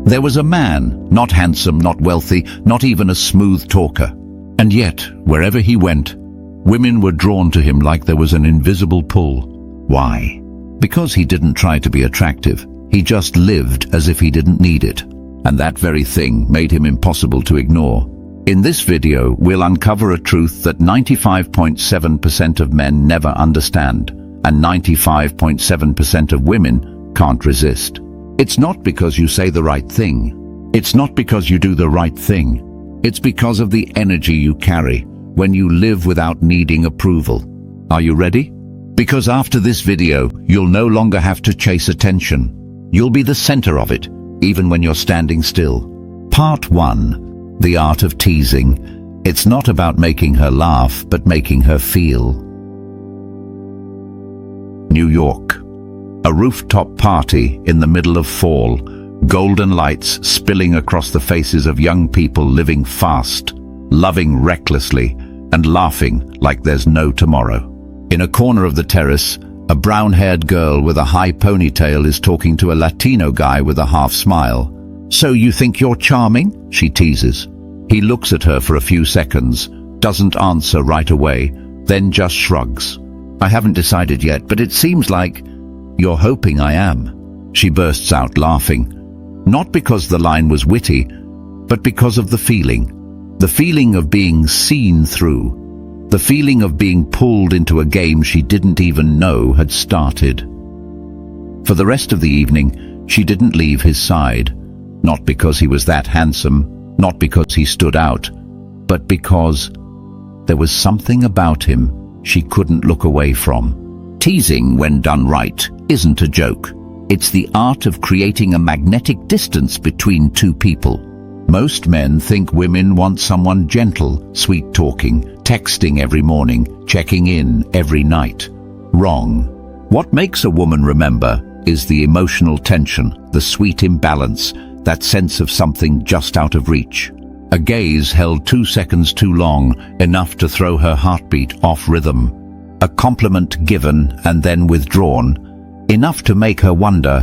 There was a man, not handsome, not wealthy, not even a smooth talker. And yet, wherever he went, women were drawn to him like there was an invisible pull. Why? Because he didn't try to be attractive. He just lived as if he didn't need it. And that very thing made him impossible to ignore. In this video, we'll uncover a truth that 95.7% of men never understand, and 95.7% of women can't resist. It's not because you say the right thing. It's not because you do the right thing. It's because of the energy you carry when you live without needing approval. Are you ready? Because after this video, you'll no longer have to chase attention. You'll be the center of it, even when you're standing still. Part 1. The art of teasing. It's not about making her laugh, but making her feel. New York. A rooftop party in the middle of fall, golden lights spilling across the faces of young people living fast, loving recklessly, and laughing like there's no tomorrow. In a corner of the terrace, a brown-haired girl with a high ponytail is talking to a Latino guy with a half smile. "So you think you're charming?" she teases. He looks at her for a few seconds, doesn't answer right away, then just shrugs. "I haven't decided yet, but it seems like..." "You're hoping I am," she bursts out laughing. Not because the line was witty, but because of the feeling. The feeling of being seen through. The feeling of being pulled into a game she didn't even know had started. For the rest of the evening, she didn't leave his side. Not because he was that handsome, not because he stood out, but because there was something about him she couldn't look away from. Teasing, when done right, isn't a joke. It's the art of creating a magnetic distance between two people. Most men think women want someone gentle, sweet-talking, texting every morning, checking in every night. Wrong. What makes a woman remember is the emotional tension, the sweet imbalance, that sense of something just out of reach. A gaze held 2 seconds too long, enough to throw her heartbeat off rhythm. A compliment given and then withdrawn, enough to make her wonder,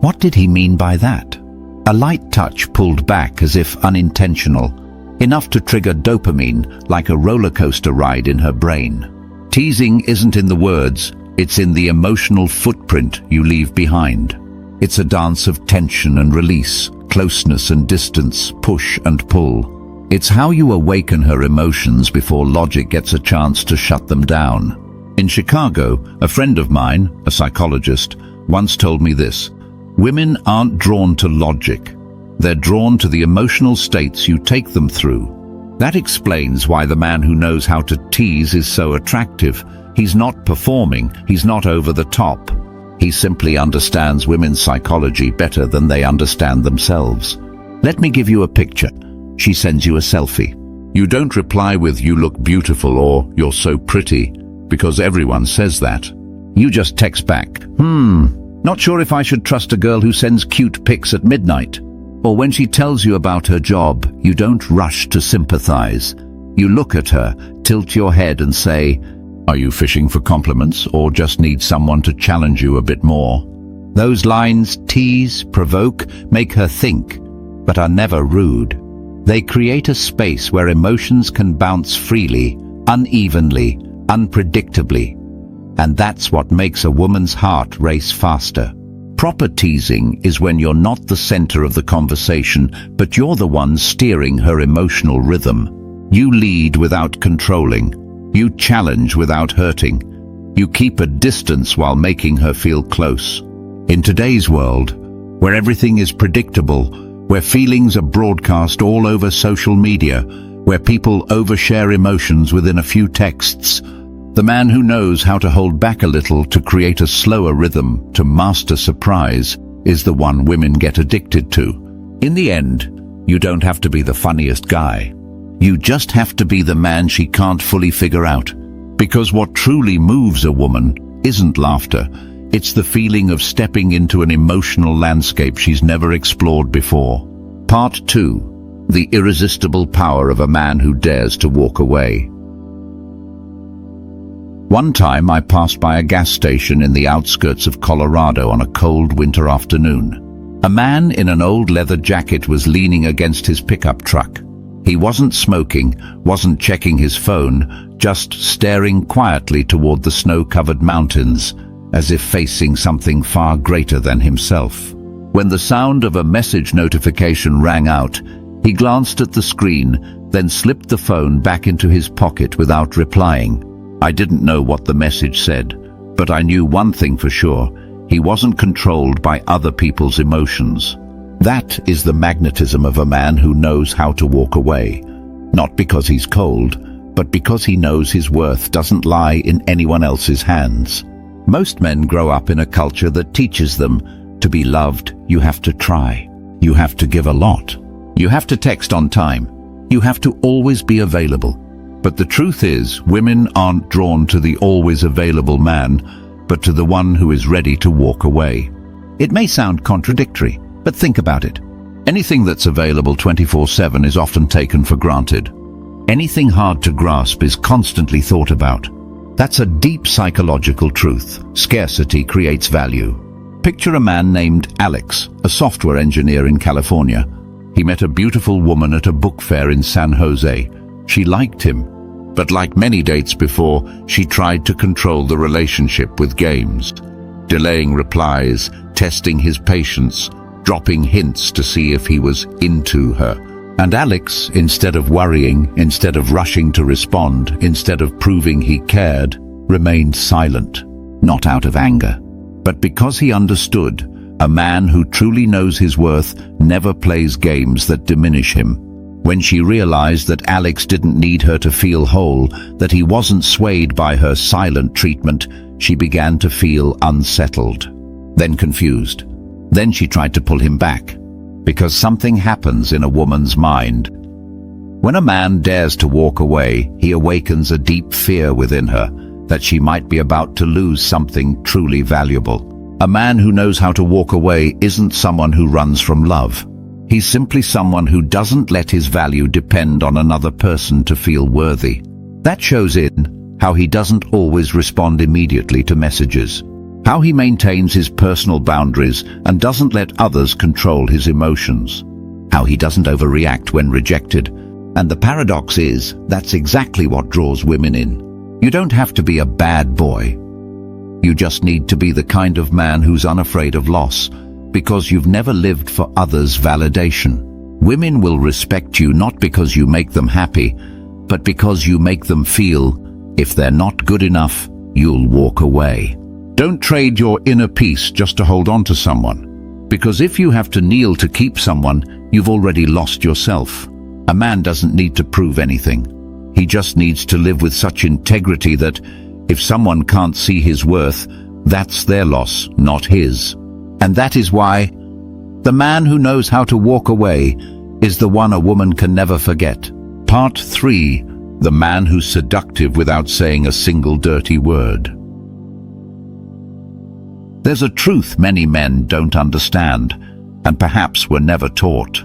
what did he mean by that? A light touch pulled back as if unintentional, enough to trigger dopamine like a roller coaster ride in her brain. Teasing isn't in the words, it's in the emotional footprint you leave behind. It's a dance of tension and release, closeness and distance, push and pull. It's how you awaken her emotions before logic gets a chance to shut them down. In Chicago, a friend of mine, a psychologist, once told me this: women aren't drawn to logic. They're drawn to the emotional states you take them through. That explains why the man who knows how to tease is so attractive. He's not performing, he's not over the top. He simply understands women's psychology better than they understand themselves. Let me give you a picture. She sends you a selfie. You don't reply with "you look beautiful" or "you're so pretty," because everyone says that. You just text back, not sure if I should trust a girl who sends cute pics at midnight. Or when she tells you about her job, you don't rush to sympathize. You look at her, tilt your head and say, "Are you fishing for compliments or just need someone to challenge you a bit more?" Those lines tease, provoke, make her think, but are never rude. They create a space where emotions can bounce freely, unevenly, unpredictably. And that's what makes a woman's heart race faster. Proper teasing is when you're not the center of the conversation, but you're the one steering her emotional rhythm. You lead without controlling. You challenge without hurting. You keep a distance while making her feel close. In today's world, where everything is predictable, where feelings are broadcast all over social media, where people overshare emotions within a few texts, the man who knows how to hold back a little to create a slower rhythm, to master surprise, is the one women get addicted to. In the end, you don't have to be the funniest guy. You just have to be the man she can't fully figure out. Because what truly moves a woman isn't laughter. It's the feeling of stepping into an emotional landscape she's never explored before. Part 2. The irresistible power of a man who dares to walk away. One time I passed by a gas station in the outskirts of Colorado on a cold winter afternoon. A man in an old leather jacket was leaning against his pickup truck. He wasn't smoking, wasn't checking his phone, just staring quietly toward the snow-covered mountains, as if facing something far greater than himself. When the sound of a message notification rang out, he glanced at the screen, then slipped the phone back into his pocket without replying. I didn't know what the message said, but I knew one thing for sure: he wasn't controlled by other people's emotions. That is the magnetism of a man who knows how to walk away, not because he's cold, but because he knows his worth doesn't lie in anyone else's hands. Most men grow up in a culture that teaches them to be loved, you have to try. You have to give a lot. You have to text on time. You have to always be available. But the truth is, women aren't drawn to the always available man, but to the one who is ready to walk away. It may sound contradictory, but think about it. Anything that's available 24/7 is often taken for granted. Anything hard to grasp is constantly thought about. That's a deep psychological truth. Scarcity creates value. Picture a man named Alex, a software engineer in California. He met a beautiful woman at a book fair in San Jose. She liked him, but like many dates before, she tried to control the relationship with games, delaying replies, testing his patience, dropping hints to see if he was into her. And Alex, instead of worrying, instead of rushing to respond, instead of proving he cared, remained silent, not out of anger, but because he understood. A man who truly knows his worth never plays games that diminish him. When she realized that Alex didn't need her to feel whole, that he wasn't swayed by her silent treatment, she began to feel unsettled, then confused. Then she tried to pull him back, because something happens in a woman's mind. When a man dares to walk away, he awakens a deep fear within her that she might be about to lose something truly valuable. A man who knows how to walk away isn't someone who runs from love. He's simply someone who doesn't let his value depend on another person to feel worthy. That shows in how he doesn't always respond immediately to messages, how he maintains his personal boundaries and doesn't let others control his emotions, how he doesn't overreact when rejected. And the paradox is, that's exactly what draws women in. You don't have to be a bad boy. You just need to be the kind of man who's unafraid of loss, because you've never lived for others' validation. Women will respect you not because you make them happy, but because you make them feel, if they're not good enough, you'll walk away. Don't trade your inner peace just to hold on to someone, because if you have to kneel to keep someone, you've already lost yourself. A man doesn't need to prove anything. He just needs to live with such integrity that if someone can't see his worth, that's their loss, not his. And that is why the man who knows how to walk away is the one a woman can never forget. Part 3. The man who's seductive without saying a single dirty word. There's a truth many men don't understand, and perhaps were never taught.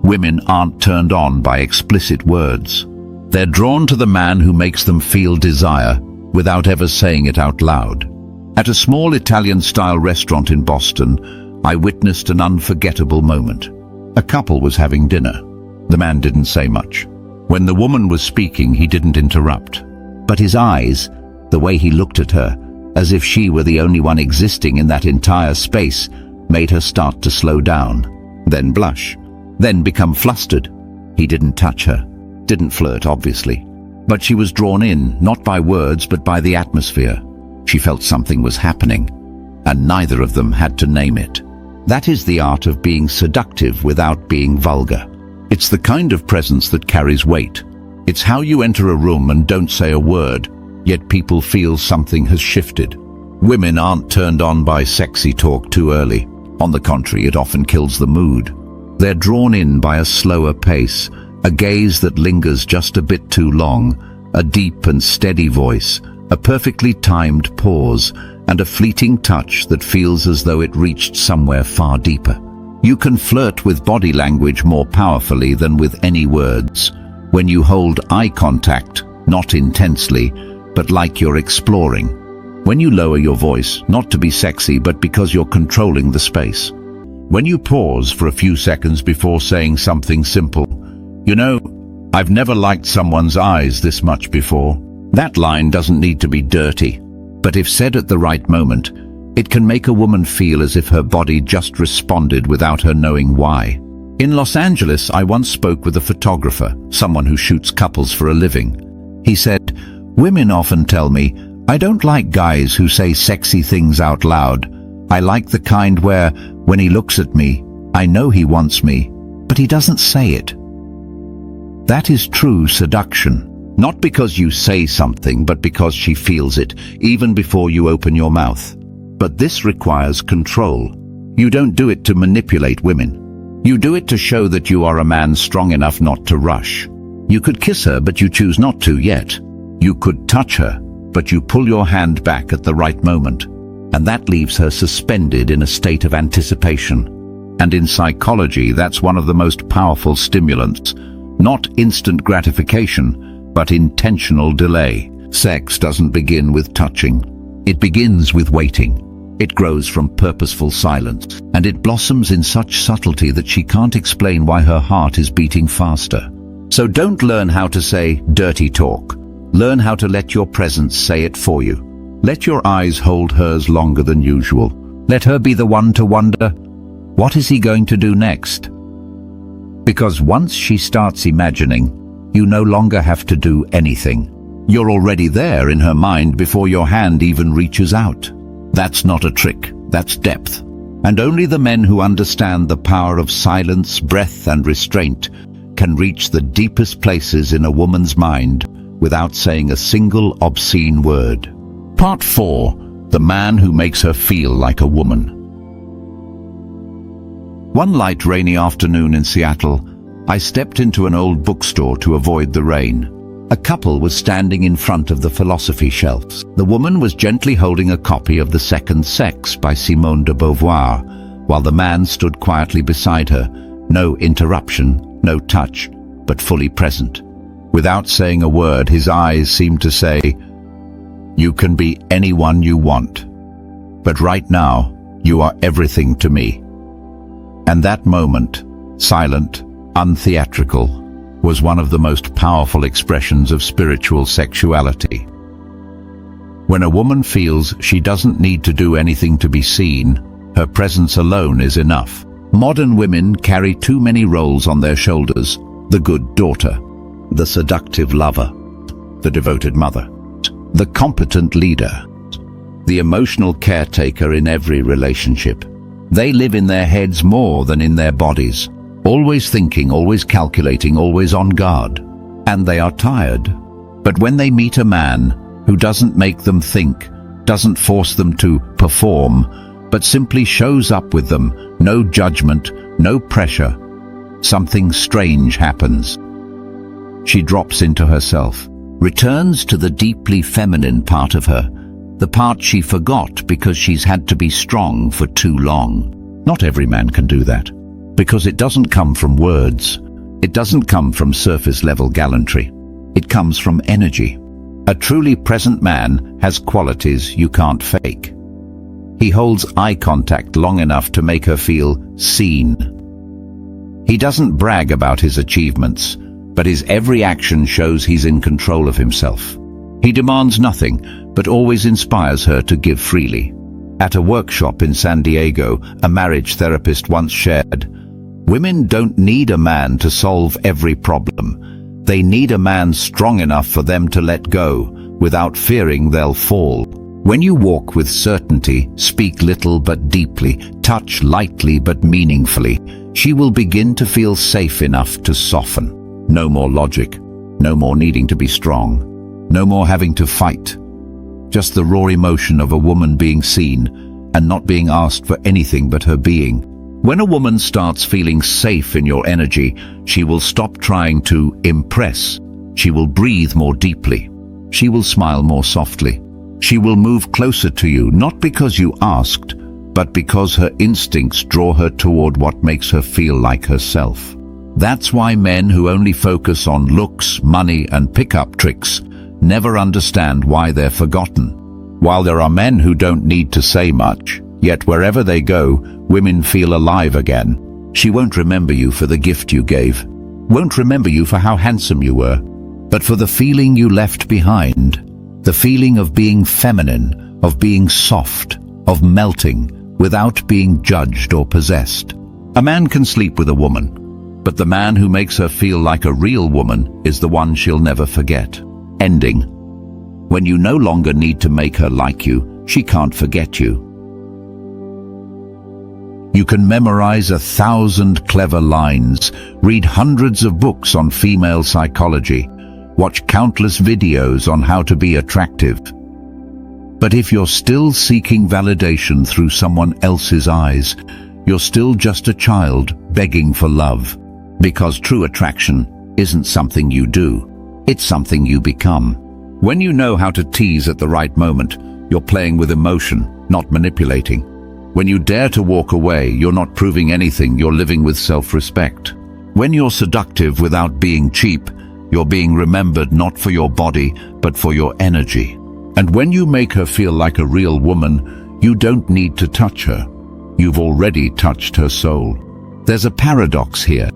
Women aren't turned on by explicit words. They're drawn to the man who makes them feel desire without ever saying it out loud. At a small Italian-style restaurant in Boston, I witnessed an unforgettable moment. A couple was having dinner. The man didn't say much. When the woman was speaking, he didn't interrupt. But his eyes, the way he looked at her, as if she were the only one existing in that entire space, made her start to slow down, then blush, then become flustered. He didn't touch her, didn't flirt, obviously. But she was drawn in, not by words, but by the atmosphere. She felt something was happening, and neither of them had to name it. That is the art of being seductive without being vulgar. It's the kind of presence that carries weight. It's how you enter a room and don't say a word, yet people feel something has shifted. Women aren't turned on by sexy talk too early. On the contrary, it often kills the mood. They're drawn in by a slower pace, a gaze that lingers just a bit too long, a deep and steady voice, a perfectly timed pause, and a fleeting touch that feels as though it reached somewhere far deeper. You can flirt with body language more powerfully than with any words. When you hold eye contact, not intensely, but like you're exploring. When you lower your voice, not to be sexy, but because you're controlling the space. When you pause for a few seconds before saying something simple, "You know, I've never liked someone's eyes this much before." That line doesn't need to be dirty, but if said at the right moment, it can make a woman feel as if her body just responded without her knowing why. In Los Angeles, I once spoke with a photographer, someone who shoots couples for a living. He said, "Women often tell me, I don't like guys who say sexy things out loud. I like the kind where, when he looks at me, I know he wants me, but he doesn't say it." That is true seduction. Not because you say something, but because she feels it, even before you open your mouth. But this requires control. You don't do it to manipulate women. You do it to show that you are a man strong enough not to rush. You could kiss her, but you choose not to yet. You could touch her, but you pull your hand back at the right moment. And that leaves her suspended in a state of anticipation. And in psychology, that's one of the most powerful stimulants. Not instant gratification, but intentional delay. Sex doesn't begin with touching. It begins with waiting. It grows from purposeful silence, and it blossoms in such subtlety that she can't explain why her heart is beating faster. So don't learn how to say dirty talk. Learn how to let your presence say it for you. Let your eyes hold hers longer than usual. Let her be the one to wonder, what is he going to do next? Because once she starts imagining, you no longer have to do anything. You're already there in her mind before your hand even reaches out. That's not a trick, that's depth. And only the men who understand the power of silence, breath, and restraint can reach the deepest places in a woman's mind without saying a single obscene word. Part 4. The man who makes her feel like a woman. One light rainy afternoon in Seattle, I stepped into an old bookstore to avoid the rain. A couple was standing in front of the philosophy shelves. The woman was gently holding a copy of The Second Sex by Simone de Beauvoir, while the man stood quietly beside her, no interruption, no touch, but fully present. Without saying a word, his eyes seemed to say, "You can be anyone you want, but right now, you are everything to me." And that moment, silent, untheatrical, was one of the most powerful expressions of spiritual sexuality. When a woman feels she doesn't need to do anything to be seen, her presence alone is enough. Modern women carry too many roles on their shoulders: the good daughter, the seductive lover, the devoted mother, the competent leader, the emotional caretaker in every relationship. They live in their heads more than in their bodies, always thinking, always calculating, always on guard. And they are tired. But when they meet a man who doesn't make them think, doesn't force them to perform, but simply shows up with them, no judgment, no pressure, something strange happens. She drops into herself, returns to the deeply feminine part of her, the part she forgot because she's had to be strong for too long. Not every man can do that, because it doesn't come from words. It doesn't come from surface-level gallantry. It comes from energy. A truly present man has qualities you can't fake. He holds eye contact long enough to make her feel seen. He doesn't brag about his achievements, but his every action shows he's in control of himself. He demands nothing, but always inspires her to give freely. At a workshop in San Diego, a marriage therapist once shared, "Women don't need a man to solve every problem. They need a man strong enough for them to let go, without fearing they'll fall." When you walk with certainty, speak little but deeply, touch lightly but meaningfully, she will begin to feel safe enough to soften. No more logic, no more needing to be strong, no more having to fight. Just the raw emotion of a woman being seen and not being asked for anything but her being. When a woman starts feeling safe in your energy, she will stop trying to impress. She will breathe more deeply. She will smile more softly. She will move closer to you, not because you asked, but because her instincts draw her toward what makes her feel like herself. That's why men who only focus on looks, money, and pick-up tricks never understand why they're forgotten. While there are men who don't need to say much, yet wherever they go, women feel alive again. She won't remember you for the gift you gave, won't remember you for how handsome you were, but for the feeling you left behind, the feeling of being feminine, of being soft, of melting, without being judged or possessed. A man can sleep with a woman, but the man who makes her feel like a real woman is the one she'll never forget. Ending. When you no longer need to make her like you, she can't forget you. You can memorize 1,000 clever lines, read hundreds of books on female psychology, watch countless videos on how to be attractive. But if you're still seeking validation through someone else's eyes, you're still just a child begging for love. Because true attraction isn't something you do, it's something you become. When you know how to tease at the right moment, you're playing with emotion, not manipulating. When you dare to walk away, you're not proving anything, you're living with self-respect. When you're seductive without being cheap, you're being remembered not for your body, but for your energy. And when you make her feel like a real woman, you don't need to touch her. You've already touched her soul. There's a paradox here.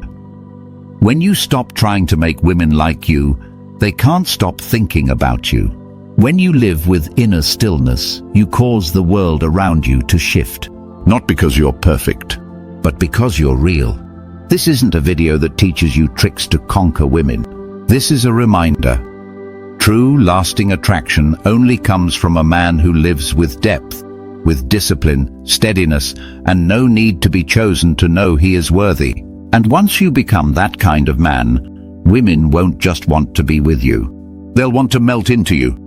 When you stop trying to make women like you, they can't stop thinking about you. When you live with inner stillness, you cause the world around you to shift. Not because you're perfect, but because you're real. This isn't a video that teaches you tricks to conquer women. This is a reminder. True, lasting attraction only comes from a man who lives with depth, with discipline, steadiness, and no need to be chosen to know he is worthy. And once you become that kind of man, women won't just want to be with you. They'll want to melt into you.